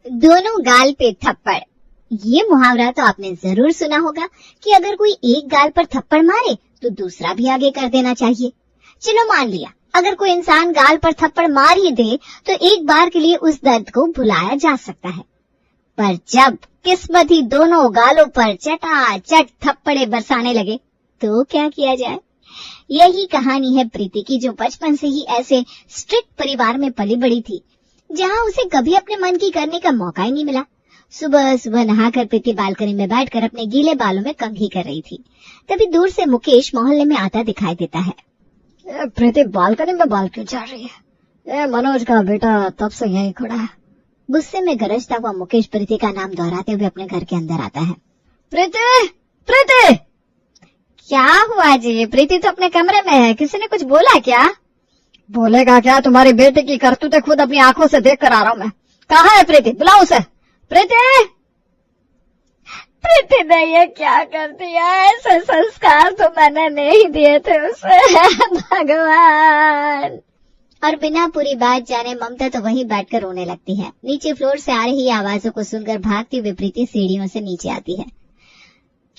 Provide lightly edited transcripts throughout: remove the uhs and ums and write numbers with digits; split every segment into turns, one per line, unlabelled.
दोनों गाल पे थप्पड़। ये मुहावरा तो आपने जरूर सुना होगा कि अगर कोई एक गाल पर थप्पड़ मारे तो दूसरा भी आगे कर देना चाहिए। चलो मान लिया अगर कोई इंसान गाल पर थप्पड़ मार ही दे तो एक बार के लिए उस दर्द को भुलाया जा सकता है, पर जब किस्मत ही दोनों गालों पर चटाचट थप्पड़े बरसाने लगे तो क्या किया जाए। यही कहानी है प्रीति की, जो बचपन से ही ऐसे स्ट्रिक्ट परिवार में पली बड़ी थी जहां उसे कभी अपने मन की करने का मौका ही नहीं मिला। सुबह सुबह नहाकर प्रीति बालकनी में बैठकर अपने गीले बालों में कंघी कर रही थी। तभी दूर से मुकेश मोहल्ले में आता दिखाई देता है।
प्रीति बालकनी में बाल क्यों झाड़ रही है? मनोज का बेटा तब से यहीं खड़ा है।
गुस्से में गरजता हुआ मुकेश प्रीति का नाम दोहराते हुए अपने घर के अंदर आता है।
प्रीति, प्रीति!
क्या हुआ जी? प्रीति तो अपने कमरे में है, किसी ने कुछ बोला क्या?
बोलेगा क्या, तुम्हारी बेटी की करतूतें खुद अपनी आंखों से देख कर आ रहा हूँ मैं। कहाँ है प्रीति? बुलाओ उसे। प्रीति!
प्रीति ने ये क्या कर दिया? ऐसे संस्कार तो मैंने नहीं दिए थे उसे। भगवान। और बिना पूरी बात जाने ममता तो वहीं बैठकर रोने लगती है। नीचे फ्लोर से आ रही आवाजों को सुनकर भागती हुई प्रीति सीढ़ियों से नीचे आती है।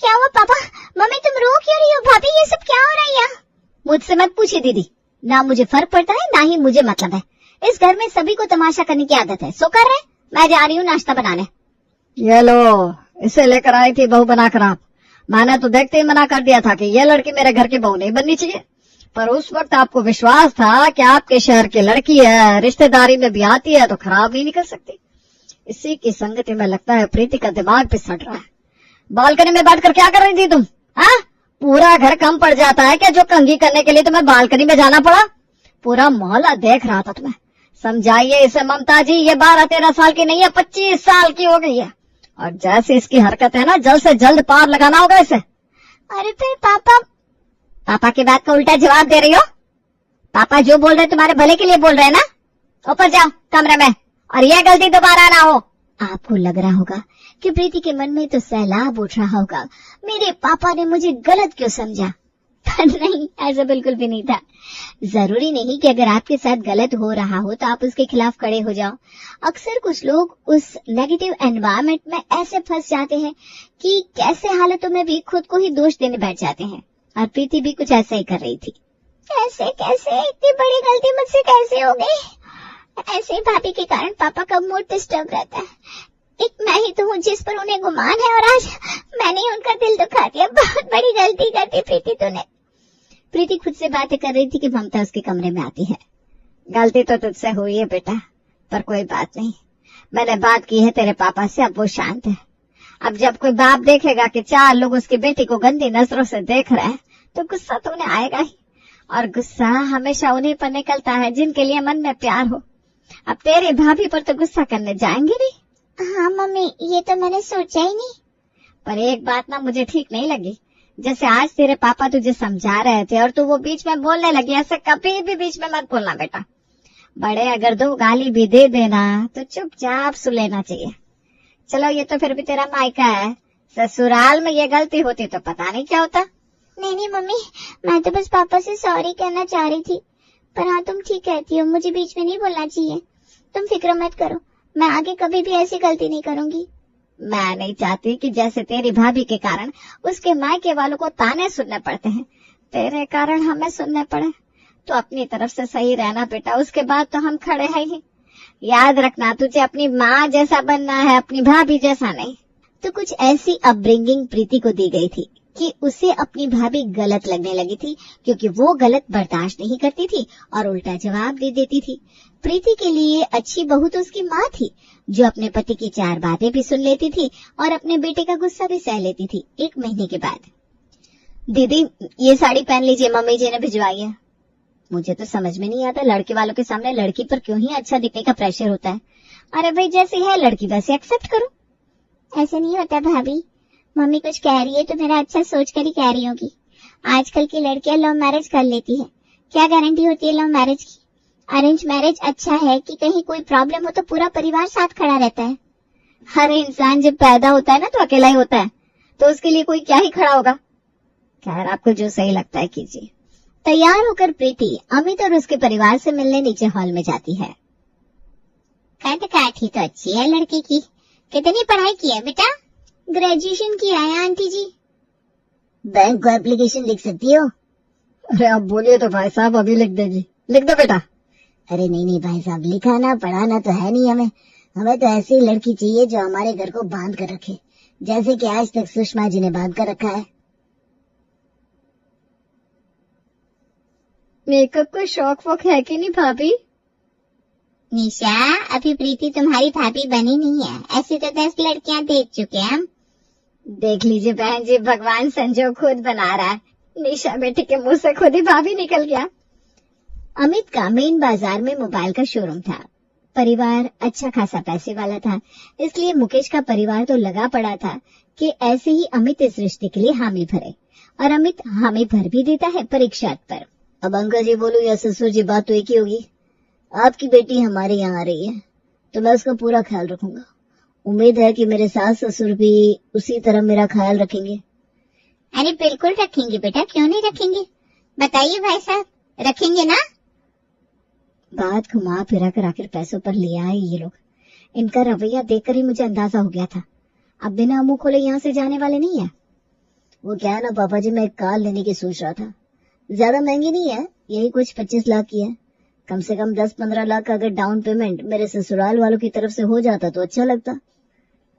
क्या हुआ पापा? मम्मी तुम रो क्यों रही हो? भाभी ये सब क्या हो रहा है? मुझसे मत पूछिए दीदी, ना मुझे फर्क पड़ता है ना ही मुझे मतलब है। इस घर में सभी को तमाशा करने की आदत है, सो कर रहे। मैं जा रही हूँ नाश्ता बनाने।
ये लो, इसे लेकर आई थी बहू बनाकर आप। मैंने तो देखते ही मना कर दिया था कि ये लड़की मेरे घर की बहू नहीं बननी चाहिए, पर उस वक्त आपको विश्वास था कि आपके शहर की लड़की है, रिश्तेदारी में भी आती है तो खराब नहीं निकल सकती। इसी की संगति में लगता है प्रीति का दिमाग भी सड़ रहा है। बालकनी में बैठकर क्या कर रही थी तुम? हाँ, पूरा घर कम पड़ जाता है क्या जो कंघी करने के लिए तुम्हें बालकनी में जाना पड़ा? पूरा मोहल्ला देख रहा था तुम्हें। समझाइए इसे ममता जी, ये 12-13 साल की नहीं है, 25 साल की हो गई है, और जैसे इसकी हरकत है ना, जल्द से जल्द पार लगाना होगा इसे।
अरे फिर पापा की बात का उल्टा जवाब दे रही हो? पापा जो बोल रहे तुम्हारे भले के लिए बोल रहे हैं ना। ऊपर जाओ कमरे में, और यह गलती दोबारा ना हो। आपको लग रहा होगा कि प्रीति के मन में तो सैलाब उठ रहा होगा, मेरे पापा ने मुझे गलत क्यों समझा। पर नहीं, ऐसा बिल्कुल भी नहीं था। जरूरी नहीं कि अगर आपके साथ गलत हो रहा हो तो आप उसके खिलाफ खड़े हो जाओ। अक्सर कुछ लोग उस नेगेटिव एनवायरनमेंट में ऐसे फंस जाते हैं कि कैसे हालतों में भी खुद को ही दोष देने बैठ जाते हैं, और प्रीति भी कुछ ऐसा ही कर रही थी। कैसे इतनी बड़ी गलती मुझसे कैसे हो गई? ऐसे ही भाभी के कारण पापा का मूड डिस्टर्ब रहता है। एक मैं ही तो हूँ जिस पर उन्हें गुमान है, और आज मैंने उनका दिल दुखा दिया। बहुत बड़ी गलती कर दी प्रीति तूने। प्रीति खुद से बातें कर रही थी कि ममता उसके कमरे में आती है।
गलती तो तुझसे हुई है बेटा, पर कोई बात नहीं। मैंने बात की है तेरे पापा से, अब वो शांत है। अब जब कोई बाप देखेगा कि 4 लोग उसकी बेटी को गंदी नजरों से देख रहे हैं तो गुस्सा तो उन्हें आएगा ही, और गुस्सा हमेशा उन्हीं पर निकलता है जिनके लिए मन में प्यार हो। अब तेरी भाभी पर तो गुस्सा करने जाएंगे नहीं।
हाँ मम्मी, ये तो मैंने सोचा ही नहीं।
पर एक बात ना मुझे ठीक नहीं लगी, जैसे आज तेरे पापा तुझे समझा रहे थे और तू वो बीच में बोलने लगी। ऐसे कभी भी बीच में मत बोलना बेटा। बड़े अगर 2 गाली भी दे देना तो चुपचाप सुन लेना चाहिए। चलो ये तो फिर भी तेरा मायका है, ससुराल में ये गलती होती तो पता नहीं क्या होता।
नहीं मम्मी, मैं तो बस पापा से सॉरी कहना चाह रही थी। पर हाँ, तुम ठीक कहती हो, मुझे बीच में नहीं बोलना चाहिए। तुम फिक्र मत करो, मैं आगे कभी भी ऐसी गलती नहीं करूंगी।
मैं नहीं चाहती कि जैसे तेरी भाभी के कारण उसके मायके वालों को ताने सुनने पड़ते हैं, तेरे कारण हमें सुनने पड़े। तो अपनी तरफ से सही रहना बेटा, उसके बाद तो हम खड़े हैं ही। याद रखना, तुझे अपनी माँ जैसा बनना है, अपनी भाभी जैसा नहीं।
तो कुछ ऐसी अपब्रिंगिंग प्रीति को दी गई थी कि उसे अपनी भाभी गलत लगने लगी थी, क्योंकि वो गलत बर्दाश्त नहीं करती थी और उल्टा जवाब दे देती थी। प्रीति के लिए अच्छी बहू तो उसकी माँ थी, जो अपने पति की 4 बातें भी सुन लेती थी और अपने बेटे का गुस्सा भी सह लेती थी। 1 महीने के बाद, दीदी ये साड़ी पहन लीजिए, मम्मी जी ने भिजवाई है। मुझे तो समझ में नहीं आता, लड़के वालों के सामने लड़की पर क्यों ही अच्छा दिखने का प्रेशर होता है। अरे भाई, जैसी है लड़की वैसे एक्सेप्ट करो। ऐसे नहीं होता भाभी, मम्मी कुछ कह रही है तो मेरा अच्छा सोच कर ही कह रही होगी। आजकल की लड़कियां लव मैरिज कर लेती है, क्या गारंटी होती है लव मैरिज की? अरेंज मैरिज अच्छा है कि कहीं कोई प्रॉब्लम हो तो पूरा परिवार साथ खड़ा रहता है।
हर इंसान जब पैदा होता है ना तो अकेला ही होता है, तो उसके लिए कोई क्या ही खड़ा होगा। खैर, आपको जो सही लगता है कीजिए।
तैयार होकर प्रीति अमित और उसके परिवार से मिलने नीचे हॉल में जाती है। कद काठी तो अच्छी है लड़के की। कितनी पढ़ाई की है बेटा? ग्रेजुएशन किया है आंटी जी। बैंक को एप्लीकेशन लिख सकती हो?
अरे आप बोलिए तो भाई साहब अभी लिख देगी। लिख दो बेटा।
अरे नहीं भाई साहब, लिखाना पढ़ाना तो है नहीं हमें। हमें तो ऐसी लड़की चाहिए जो हमारे घर को बांध कर रखे, जैसे कि आज तक सुषमा जी ने बांध कर रखा है।
मेकअप का शौक वोक है कि नहीं भाभी?
निशा, अभी प्रीति तुम्हारी भाभी बनी नहीं है। ऐसी तो 10 लड़कियां देख चुके हैं हम।
देख लीजिए बहन जी, भगवान संजोग खुद बना रहा है। निशा बेटी के मुंह से खुद ही भाभी निकल गया।
अमित का मेन बाजार में मोबाइल का शोरूम था। परिवार अच्छा खासा पैसे वाला था, इसलिए मुकेश का परिवार तो लगा पड़ा था कि ऐसे ही अमित इस रिश्ते के लिए हामी भरे, और अमित हामी भर भी देता है पर एक शर्त पर। अब अंकल जी बोलो या ससुर जी, बात तो एक ही होगी। आपकी बेटी हमारे यहाँ आ रही है तो मैं उसका पूरा ख्याल रखूंगा। उम्मीद है कि मेरे सास ससुर भी उसी तरह मेरा ख्याल रखेंगे। अरे बिल्कुल रखेंगे बेटा, क्यों नहीं रखेंगे? बताइए भाई साहब, रखेंगे ना? बात घुमा फिरा कर आखिर पैसों पर ले आए ये लोग। इनका रवैया देखकर ही मुझे अंदाजा हो गया था, अब बिना मुंह खोले यहाँ से जाने वाले नहीं है। वो क्या है ना पापा जी, मैं एक कार लेने की सोच रहा था। ज्यादा महंगी नहीं है, यही कुछ 25 लाख की है। कम से कम 10-15 लाख का अगर डाउन पेमेंट मेरे ससुराल वालों की तरफ से हो जाता तो अच्छा लगता।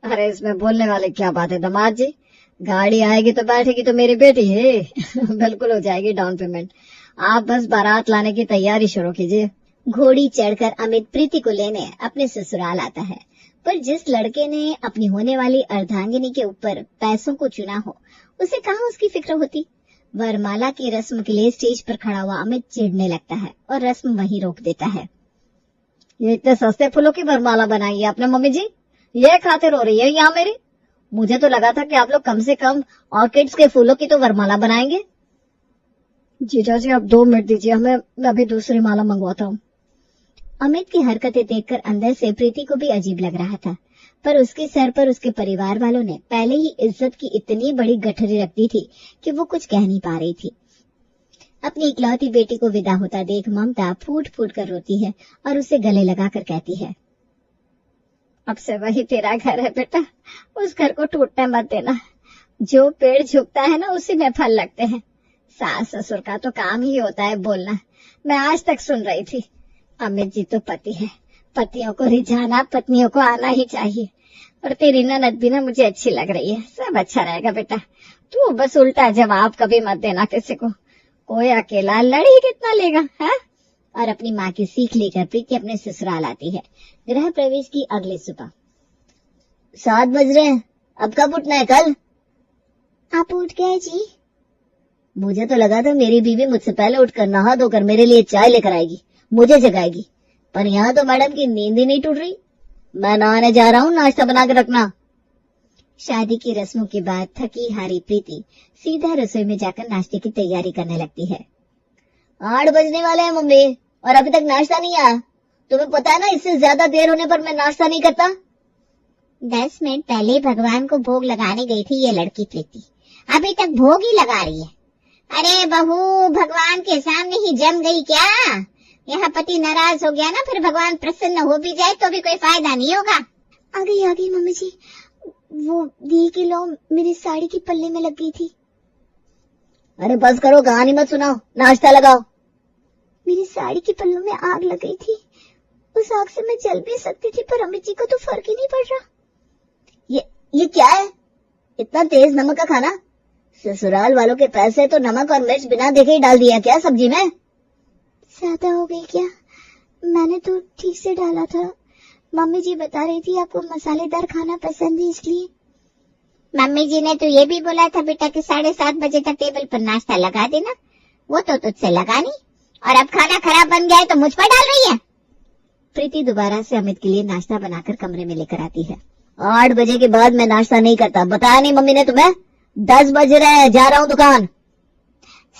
अरे इसमें बोलने वाले क्या बात है दामाद जी, गाड़ी आएगी तो बैठेगी तो मेरी बेटी है। बिल्कुल हो जाएगी डाउन पेमेंट। आप बस बारात लाने की तैयारी शुरू कीजिए।
घोड़ी चढ़कर अमित प्रीति को लेने अपने ससुराल आता है, पर जिस लड़के ने अपनी होने वाली अर्धांगिनी के ऊपर पैसों को चुना हो, उसे कहाँ उसकी फिक्र होती। वरमाला की रस्म के लिए स्टेज पर खड़ा हुआ अमित चिढ़ने लगता है और रस्म वहीं रोक देता है।
ये इतने सस्ते फूलों की वरमाला बनाई है आपने मम्मी जी, ये खातिर हो रही है यहाँ मेरी? मुझे तो लगा था कि आप लोग कम से कम ऑर्किड्स के फूलों की तो वरमाला बनाएंगे। जीजा जी आप 2 मिनट दीजिए हमें, मैं अभी दूसरी माला मंगवाता हूँ।
अमित की हरकतें देखकर अंदर से प्रीति को भी अजीब लग रहा था, पर उसके सर पर उसके परिवार वालों ने पहले ही इज्जत की इतनी बड़ी गठरी रख दी थी कि वो कुछ कह नहीं पा रही थी। अपनी इकलौती बेटी को विदा होता देख ममता फूट फूट कर रोती है और उसे गले लगाकर कहती है,
अब से वही तेरा घर है बेटा, उस घर को टूटने मत देना। जो पेड़ झुकता है ना उसी में फल लगते हैं। सास ससुर का तो काम ही होता है बोलना। मैं आज तक सुन रही थी। अमित जी तो पति है, पतियों को रिझाना पत्नियों को आना ही चाहिए। और तेरी ननद भी ना मुझे अच्छी लग रही है, सब अच्छा रहेगा बेटा। तू बस उल्टा जवाब कभी मत देना किसी को, कोई अकेला लड़ी कितना लेगा है?
और अपनी माँ की सीख लेकर प्रीति अपने ससुराल आती है। गृह प्रवेश की अगली सुबह। 7 बज रहे हैं, अब कब उठना है? कल आप उठ गए जी? मुझे तो लगा था मेरी बीवी मुझसे पहले उठकर नहा धोकर मेरे लिए चाय लेकर आएगी, मुझे जगाएगी, पर यहाँ तो मैडम की नींद ही नहीं टूट रही। मैं नहाने जा रहा हूँ, नाश्ता बना के रखना। शादी की रस्मों के बाद थकी हारी प्रीति सीधा रसोई में जाकर नाश्ते की तैयारी करने लगती है। 8 बजने वाले हैं मम्मी, और अभी तक नाश्ता नहीं आया। तुम्हें पता है ना, इससे ज्यादा देर होने पर मैं नाश्ता नहीं करता। 10 मिनट पहले भगवान को भोग लगाने गई थी ये लड़की प्रीति, अभी तक भोग ही लगा रही है। अरे बहू, भगवान के सामने ही जम गई क्या? यहाँ पति नाराज हो गया ना, फिर भगवान प्रसन्न हो भी जाए तो भी कोई फायदा नहीं होगा। आ गई मम्मी जी, वो दी की लौ मेरी साड़ी की पल्ले में लग गई थी। अरे बस करो, कहानी मत सुनाओ, नाश्ता लगाओ। मेरी साड़ी की पल्लों में आग लग गई थी, उस आग से मैं जल भी सकती थी, पर अमित जी को तो फर्क ही नहीं पड़ रहा। ये क्या है? इतना तेज नमक का खाना? ससुराल वालों के पैसे तो नमक और मिर्च बिना देखे ही डाल दिया क्या सब्जी में? ज्यादा हो गई क्या? मैंने तो ठीक से डाला था। मम्मी जी बता रही थी आपको मसालेदार खाना पसंद है इसलिए। मम्मी जी ने तो ये भी बोला था बेटा कि 7:30 बजे तक टेबल पर नाश्ता लगा देना, वो तो तुझसे लगा नहीं, और अब खाना खराब बन गया है तो मुझ पर डाल रही है। प्रीति दोबारा से अमित के लिए नाश्ता बनाकर कमरे में लेकर आती है। 8 बजे के बाद मैं नाश्ता नहीं करता, बताया नहीं मम्मी ने तुम्हें? 10 बज रहे हैं, जा रहा हूँ दुकान।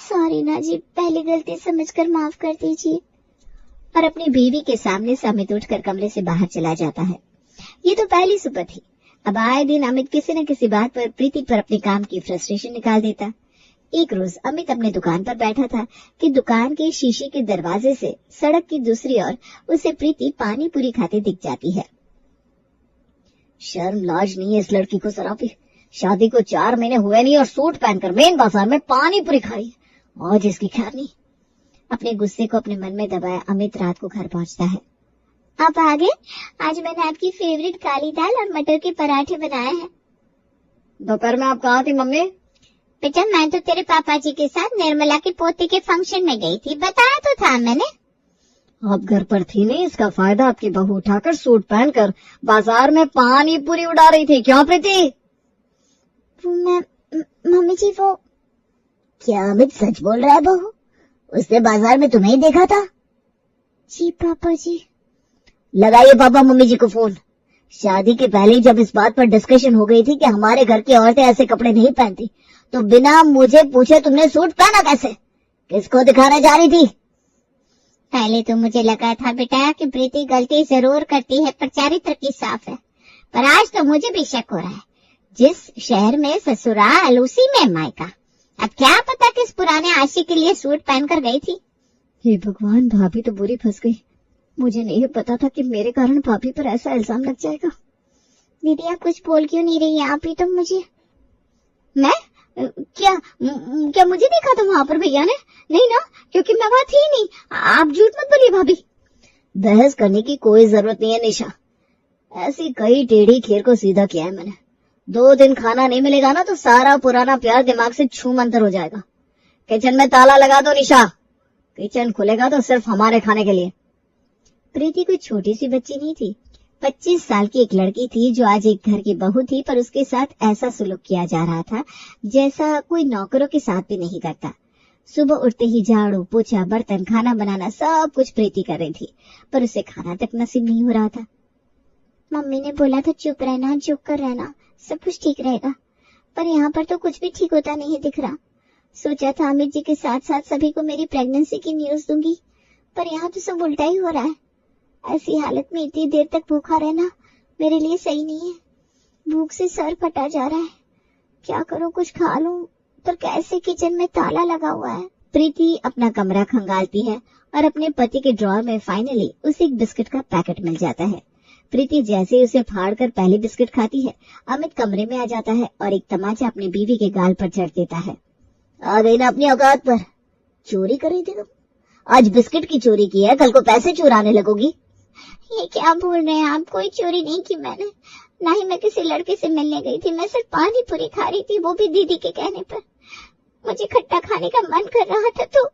सॉरी ना जी, पहली गलती समझकर माफ कर दीजिए। और अपनी बीवी के सामने से अमित उठकर कमरे से बाहर चला जाता है। ये तो पहली सुबह थी। अब आए दिन अमित किसी न किसी बात पर प्रीति पर अपने काम की फ्रस्ट्रेशन निकाल देता। एक रोज अमित अपने दुकान पर बैठा था कि दुकान के शीशे के दरवाजे से सड़क की दूसरी ओर उसे प्रीति पानी पूरी खाते दिख जाती है। शर्म लाज नहीं है इस लड़की को जरा भी। शादी को 4 महीने हुए नहीं और सूट पहनकर मेन बाजार में पानी पूरी खाई। आज इसकी खैर नहीं। अपने गुस्से को अपने मन में दबाए अमित रात को घर पहुंचता है। आप आ गए? आज मैंने आपकी फेवरेट काली दाल और मटर के पराठे बनाए हैं।
दोपहर में आप कहाँ थी मम्मी?
बेटा मैं तो तेरे पापा जी के साथ निर्मला के पोते के फंक्शन में गई थी, बताया तो था मैंने।
आप घर पर थी नहीं, इसका फायदा आपकी बहू उठाकर सूट पहनकर बाजार में पानी पूरी उड़ा रही थी। क्यों प्रीति?
मम्मी जी वो क्या अमित सच बोल रहा है बहू? उसने बाजार में तुम्हें ही देखा था? जी पापा जी। लगाइए पापा मम्मी जी को फोन। शादी के पहले जब इस बात पर डिस्कशन हो गई थी कि हमारे घर की औरतें ऐसे कपड़े नहीं पहनती, तो बिना मुझे पूछे तुमने सूट पहना कैसे? किसको दिखाने जा रही थी? पहले तो मुझे लगा था बेटा कि प्रीति गलती जरूर करती है पर चरित्र की साफ है, पर आज तो मुझे भी शक हो रहा है। जिस शहर में ससुराल उसी में मायका। अब क्या पता किस पुराने आशिक के लिए सूट पहनकर गई थी।
हे भगवान, भाभी तो बुरी फंस गई। मुझे नहीं पता था कि मेरे कारण भाभी पर ऐसा इल्जाम लग जाएगा।
दीदी आप कुछ बोल क्यों नहीं रही? आप ही तो मुझे। मैं क्या मुझे देखा था वहां पर भैया ने? नहीं ना, क्योंकि मैं वहां थी नहीं। आप झूठ मत बोलिए भाभी। बहस करने की कोई जरूरत नहीं है निशा। ऐसी कई टेढ़ी खीर को सीधा किया है मैंने। 2 दिन खाना नहीं मिलेगा ना तो सारा पुराना प्यार दिमाग से छू मंतर हो जाएगा। किचन में ताला लगा दो निशा। किचन खुलेगा तो सिर्फ हमारे खाने के लिए। प्रीति कोई छोटी सी बच्ची नहीं थी। 25 साल की एक लड़की थी जो आज एक घर की बहू थी, पर उसके साथ ऐसा सुलूक किया जा रहा था जैसा कोई नौकरों के साथ भी नहीं करता। सुबह उठते ही झाड़ू पोछा बर्तन खाना बनाना सब कुछ प्रीति कर रही थी, पर उसे खाना तक नसीब नहीं हो रहा था। मम्मी ने बोला था चुप रहना, चुप कर रहना, सब कुछ ठीक रहेगा, पर यहाँ पर तो कुछ भी ठीक होता नहीं दिख रहा। सोचा था अमित जी के साथ साथ सभी को मेरी प्रेगनेंसी की न्यूज दूंगी, पर यहाँ तो सब उल्टा ही हो रहा है। ऐसी हालत में इतनी देर तक भूखा रहना मेरे लिए सही नहीं है। भूख से सर फटा जा रहा है। क्या करूं, कुछ खा लूं, पर कैसे? किचन में ताला लगा हुआ है। प्रीति अपना कमरा खंगालती है और अपने पति के ड्रॉअर में फाइनली उसे एक बिस्किट का पैकेट मिल जाता है। प्रीति जैसे ही उसे फाड़कर पहली बिस्किट खाती है, अमित कमरे में आ जाता है और एक तमाचा अपनी बीवी के गाल पर जड़ देता है। आ गई ना अपनी औकात पर? चोरी कर रही थी तुम? आज बिस्किट की चोरी की है, कल को पैसे चुराने लगोगी। ये क्या बोल रहे हैं आप? कोई चोरी नहीं की मैंने, ना ही मैं किसी लड़के से मिलने गई थी। मैं सिर्फ पानी पूरी खा रही थी, वो भी दीदी के कहने पर। मुझे खट्टा खाने का मन कर रहा था तो।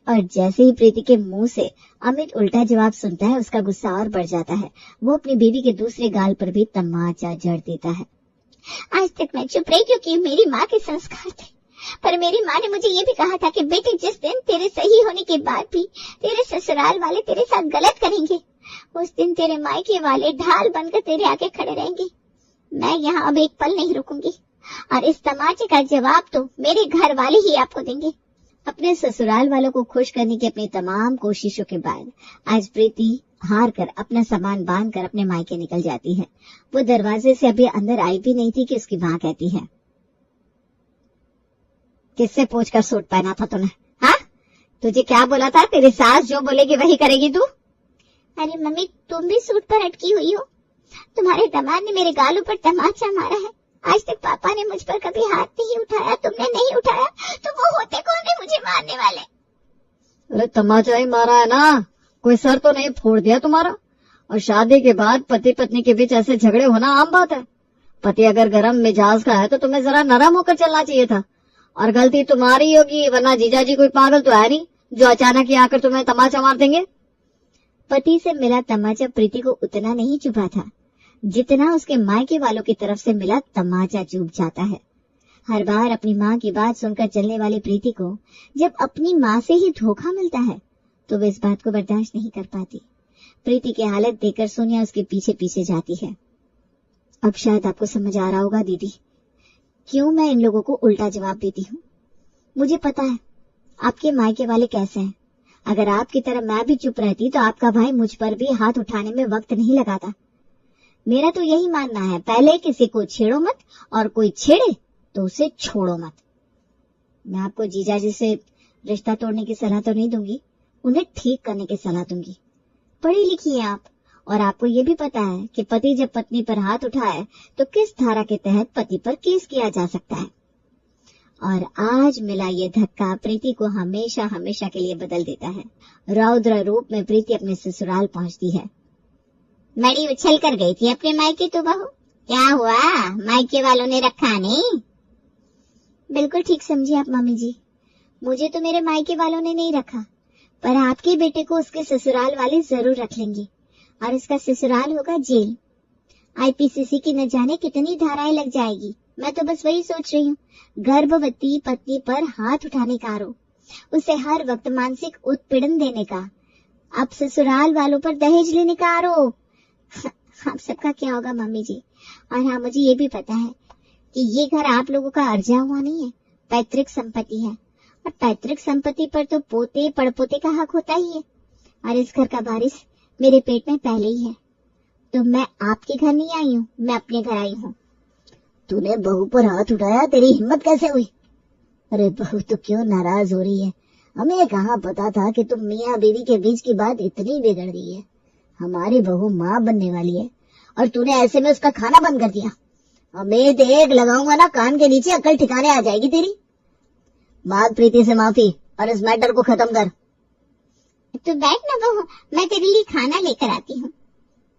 और जैसे ही प्रीति के मुंह से अमित उल्टा जवाब सुनता है, उसका गुस्सा और बढ़ जाता है। वो अपनी बीवी के दूसरे गाल पर भी तमाचा जड़ देता है। आज तक मैं चुप रही क्योंकि मेरी माँ के संस्कार थे, पर मेरी माँ ने मुझे ये भी कहा था कि बेटे जिस दिन तेरे सही होने के बाद भी तेरे ससुराल वाले तेरे साथ गलत करेंगे, उस दिन तेरे मायके वाले ढाल बनकर तेरे आगे खड़े रहेंगे। मैं यहाँ अब एक पल नहीं रुकूंगी और इस तमाचे का जवाब तो मेरे घर वाले ही आपको देंगे। अपने ससुराल वालों को खुश करने की अपनी तमाम कोशिशों के बाद आज प्रीति हार कर अपना सामान बांध कर अपने मायके निकल जाती है। वो दरवाजे से अभी अंदर आई भी नहीं थी कि उसकी माँ कहती है, किससे पूछकर सूट पहना था तूने? हाँ, तुझे क्या बोला था? तेरी सास जो बोलेगी वही करेगी तू। अरे मम्मी, तुम भी सूट पर अटकी हुई हो। तुम्हारे दामाद ने मेरे गालों पर तमाचा मारा है। आज तक पापा ने मुझ पर कभी हाथ नहीं उठाया, तुमने नहीं उठाया, तो वो होते कौन है मुझे मारने वाले?
अरे तमाचा ही मारा है ना, कोई सर तो नहीं फोड़ दिया तुम्हारा। और शादी के बाद पति पत्नी के बीच ऐसे झगड़े होना आम बात है। पति अगर गर्म मिजाज का है तो तुम्हें जरा नरम होकर चलना चाहिए था। और गलती तुम्हारी होगी, वरना जीजाजी कोई पागल तो है नहीं जो अचानक ही आकर तुम्हें तमाचा मार देंगे। पति से मिला तमाचा प्रीति को उतना नहीं चुभा था जितना उसके मायके वालों की तरफ से मिला तमाचा चुभ जाता है। हर बार अपनी माँ की बात सुनकर चलने वाली प्रीति को जब अपनी माँ से ही धोखा मिलता है तो वो इस बात को बर्दाश्त नहीं कर पाती। प्रीति की हालत देखकर सोनिया उसके पीछे पीछे जाती है। अब शायद आपको समझ आ रहा होगा दीदी, क्यों मैं इन लोगों को उल्टा जवाब देती हूँ। मुझे पता है आपके मायके वाले कैसे हैं। अगर आपकी तरह मैं भी चुप रहती तो आपका भाई मुझ पर भी हाथ उठाने में वक्त नहीं लगाता। मेरा तो यही मानना है, पहले किसी को छेड़ो मत और कोई छेड़े तो उसे छोड़ो मत।
मैं आपको जीजाजी से रिश्ता तोड़ने की सलाह तो नहीं दूंगी, उन्हें ठीक करने की सलाह दूंगी। पढ़ी लिखी हैं आप, और आपको ये भी पता है कि पति जब पत्नी पर हाथ उठाए तो किस धारा के तहत पति पर केस किया जा सकता है। और आज मिला ये धक्का प्रीति को हमेशा हमेशा के लिए बदल देता है। रौद्र रूप में प्रीति अपने ससुराल पहुंचती है। मड़ी उछल कर गई थी अपने मायके तो बहू, क्या हुआ, मायके वालों ने रखा नहीं? बिल्कुल ठीक समझी आप मम्मी जी, मुझे तो मेरे मायके वालों ने नहीं रखा, पर आपके बेटे को उसके ससुराल वाले जरूर रख लेंगे, और उसका ससुराल होगा जेल। आईपीसीसी की न जाने कितनी धाराएं लग जाएगी। मैं तो बस वही सोच रही हूँ, गर्भवती पत्नी पर हाथ उठाने का आरोप, उसे हर वक्त मानसिक उत्पीड़न देने का, अब ससुराल वालों पर दहेज लेने का आरोप। आप सबका क्या होगा मम्मी जी? और हाँ, मुझे ये भी पता है कि ये घर आप लोगों का अर्जा हुआ नहीं है, पैतृक संपत्ति है, और पैतृक संपत्ति पर तो पोते पड़पोते का हक होता ही है, और इस घर का वारिस मेरे पेट में पहले ही है। तो मैं आपके घर नहीं आई हूँ, मैं अपने घर आई हूँ। तूने बहू पर हाथ उठाया, तेरी हिम्मत कैसे हुई? अरे बहू तो क्यों नाराज हो रही है? हमें कहाँ पता था कि तुम मियाँ बीवी के बीच की बात इतनी बिगड़ गई है। हमारी बहू माँ बनने वाली है और तूने ऐसे में उसका खाना बंद कर दिया। मैं देख लगाऊंगा ना कान के नीचे, अकल ठिकाने आ जाएगी तेरी। मांग प्रीति से माफी और इस मैटर को खत्म कर। तो बैठ ना बहू, मैं तेरे लिए खाना लेकर आती हूँ।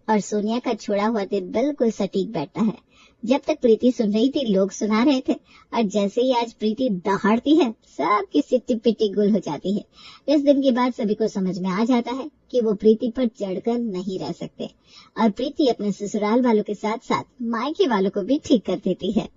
और सोनिया का छोड़ा हुआ दिल बिल्कुल सटीक बैठता है। जब तक प्रीति सुन रही थी लोग सुना रहे थे, और जैसे ही आज प्रीति दहाड़ती है सबकी सिट्टी पिट्टी गुल हो जाती है। इस दिन के बाद सभी को समझ में आ जाता है कि वो प्रीति पर चढ़कर नहीं रह सकते, और प्रीति अपने ससुराल वालों के साथ साथ मायके वालों को भी ठीक कर देती है।